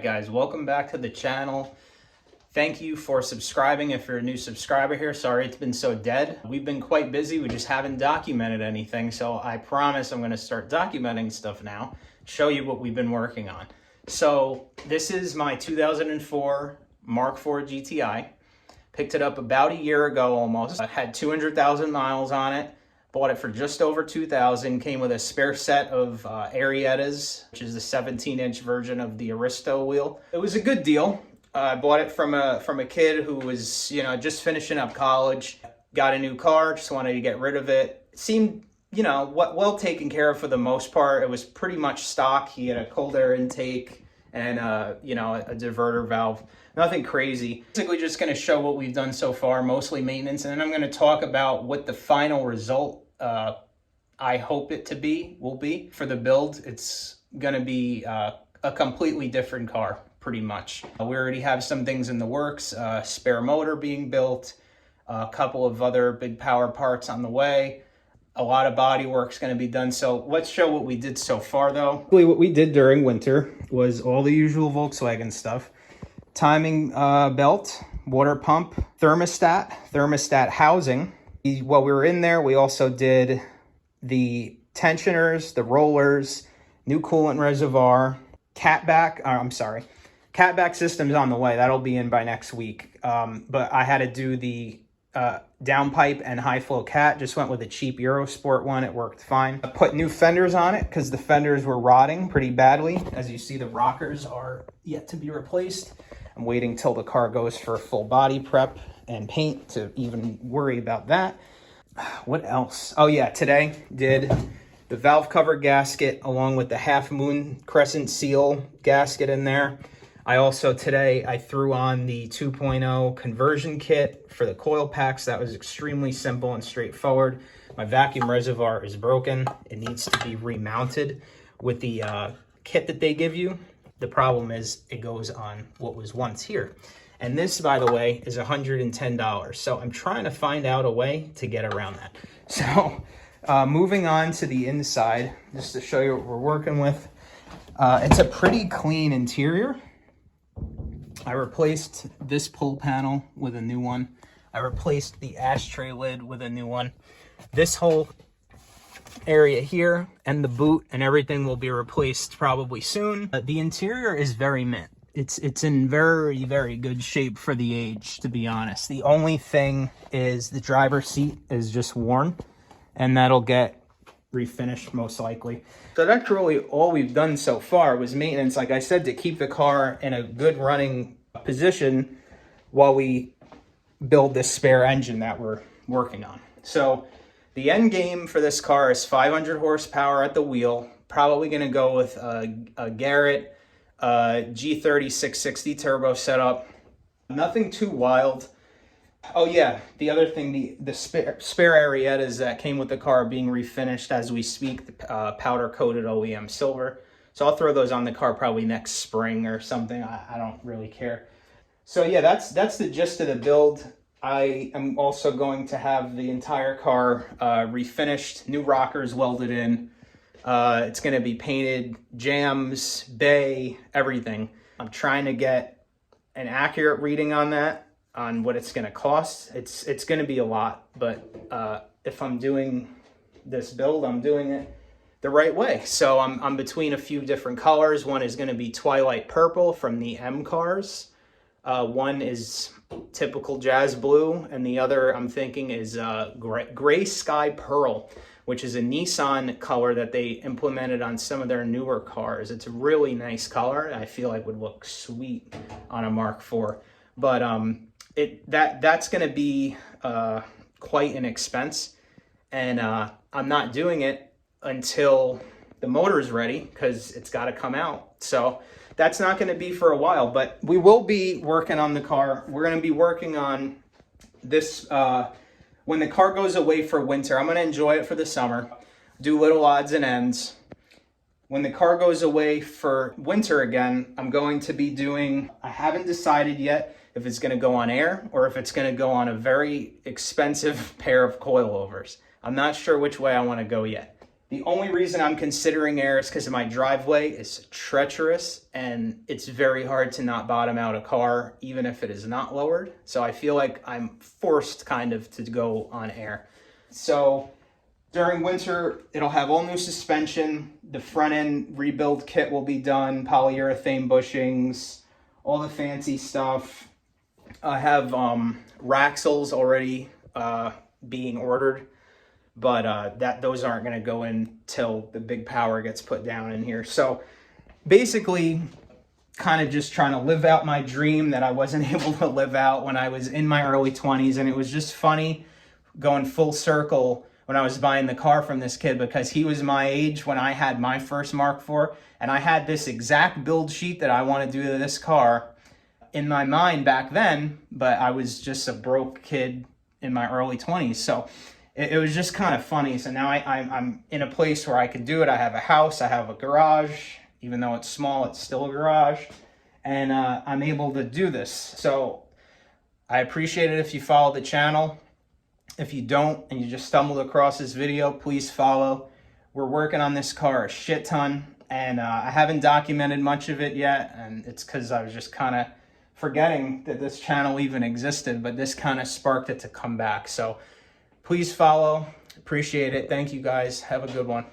guys, welcome back to the channel. Thank you for subscribing if you're a new subscriber here. Sorry it's been so dead. We've been quite busy, we just haven't documented anything, so I promise I'm going to start documenting stuff now, show you what we've been working on. So this is my 2004 MK4 GTI. Picked it up about a year ago almost. I had 200,000 miles on it. Bought it for just over $2,000. Came with a spare set of Ariettas, which is the 17-inch version of the Aristo wheel. It was a good deal. I bought it from a kid who was, just finishing up college. Got a new car, just wanted to get rid of it. It seemed, well taken care of for the most part. It was pretty much stock. He had a cold air intake and, a diverter valve. Nothing crazy. Basically just going to show what we've done so far, mostly maintenance, and then I'm going to talk about what the final result I hope it will be for the build. It's going to be a completely different car, pretty much. We already have some things in the works, spare motor being built, a couple of other big power parts on the way. A lot of body work's going to be done. So let's show what we did so far, though. What we did during winter was all the usual Volkswagen stuff. Timing belt, water pump, thermostat housing. While we were in there, we also did the tensioners, the rollers, new coolant reservoir, catback system's on the way. That'll be in by next week. But I had to do the downpipe and high flow cat. Just went with a cheap Eurosport one. It worked fine. I put new fenders on it because the fenders were rotting pretty badly. As you see, the rockers are yet to be replaced. I'm waiting till the car goes for full body prep and paint to even worry about that. What else? Oh yeah, today did the valve cover gasket along with the half moon crescent seal gasket in there. Today I threw on the 2.0 conversion kit for the coil packs. That was extremely simple and straightforward. My vacuum reservoir is broken. It needs to be remounted with the kit that they give you. The problem is it goes on what was once here. And this, by the way, is $110. So I'm trying to find out a way to get around that. So moving on to the inside, just to show you what we're working with. It's a pretty clean interior. I replaced this pull panel with a new one. I replaced the ashtray lid with a new one. This whole area here and the boot and everything will be replaced probably soon. The interior is very mint. It's in very, very good shape for the age, to be honest. The only thing is the driver's seat is just worn, and that'll get refinished most likely. So that's really all we've done so far was maintenance, like I said, to keep the car in a good running position while we build this spare engine that we're working on. So the end game for this car is 500 horsepower at the wheel. Probably going to go with a Garrett G30 660 turbo setup. Nothing too wild. Oh yeah, the other thing, the spare Ariettas that came with the car are being refinished as we speak, the powder coated OEM silver. So I'll throw those on the car probably next spring or something. I don't really care. So yeah, that's the gist of the build. I am also going to have the entire car refinished, new rockers welded in. It's going to be painted, jams, bay, everything. I'm trying to get an accurate reading on that, on what it's going to cost. It's going to be a lot, but if I'm doing this build, I'm doing it the right way. So I'm between a few different colors. One is going to be Twilight Purple from the M cars. One is typical jazz blue, and the other I'm thinking is gray sky pearl, which is a Nissan color that they implemented on some of their newer cars. It's a really nice color. I feel like would look sweet on a Mark IV. But that's going to be quite an expense, and I'm not doing it until the motor's ready because it's got to come out. So that's not going to be for a while, but we will be working on the car. We're going to be working on this when the car goes away for winter. I'm going to enjoy it for the summer, do little odds and ends. When the car goes away for winter again, I'm going to be doing, I haven't decided yet if it's going to go on air or if it's going to go on a very expensive pair of coilovers. I'm not sure which way I want to go yet. The only reason I'm considering air is because my driveway is treacherous and it's very hard to not bottom out a car, even if it is not lowered. So I feel like I'm forced kind of to go on air. So during winter, it'll have all new suspension. The front end rebuild kit will be done, polyurethane bushings, all the fancy stuff. I have Raxels already being ordered, but those aren't going to go in till the big power gets put down in here. So basically, kind of just trying to live out my dream that I wasn't able to live out when I was in my early 20s. And it was just funny going full circle when I was buying the car from this kid, because he was my age when I had my first Mark IV, and I had this exact build sheet that I want to do to this car in my mind back then, but I was just a broke kid in my early 20s. So it was just kind of funny. So now I'm in a place where I can do it. I have a house, I have a garage. Even though it's small, it's still a garage. And I'm able to do this. So I appreciate it if you follow the channel. If you don't and you just stumbled across this video, please follow. We're working on this car a shit ton. And I haven't documented much of it yet. And it's because I was just kind of forgetting that this channel even existed. But this kind of sparked it to come back. So please follow. Appreciate it. Thank you guys. Have a good one.